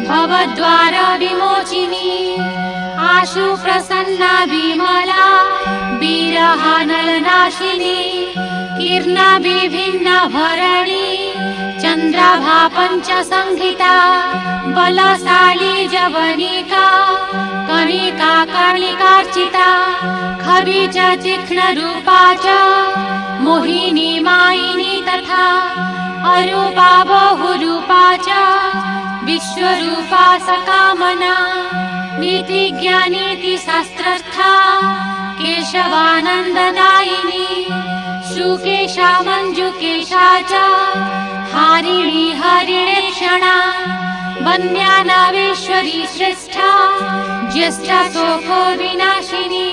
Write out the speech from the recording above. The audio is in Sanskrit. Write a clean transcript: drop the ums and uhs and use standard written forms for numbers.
भवद्वार विमोचिनी आशु प्रसन्ना विमला वीरहानलनाशिनी कीर्णा विभिन्न भरणी चंद्राभा पंच संहिता बलशाली जवनिका कणिका कर्णिकार्चिता खविच चिह्न रूपा च मोहिनी मायिनी तथा अरूपा बहुरूपा च विश्वरूपा सकामना नीति ज्ञानीति शास्त्रस्था केशवानंददायिनी शुकेशा मंजुकेशा च हारिणी हरिणेक्षणा वन्द्यानावेश्वरी श्रेष्ठा ज्येष्ठा शोको विनाशिनी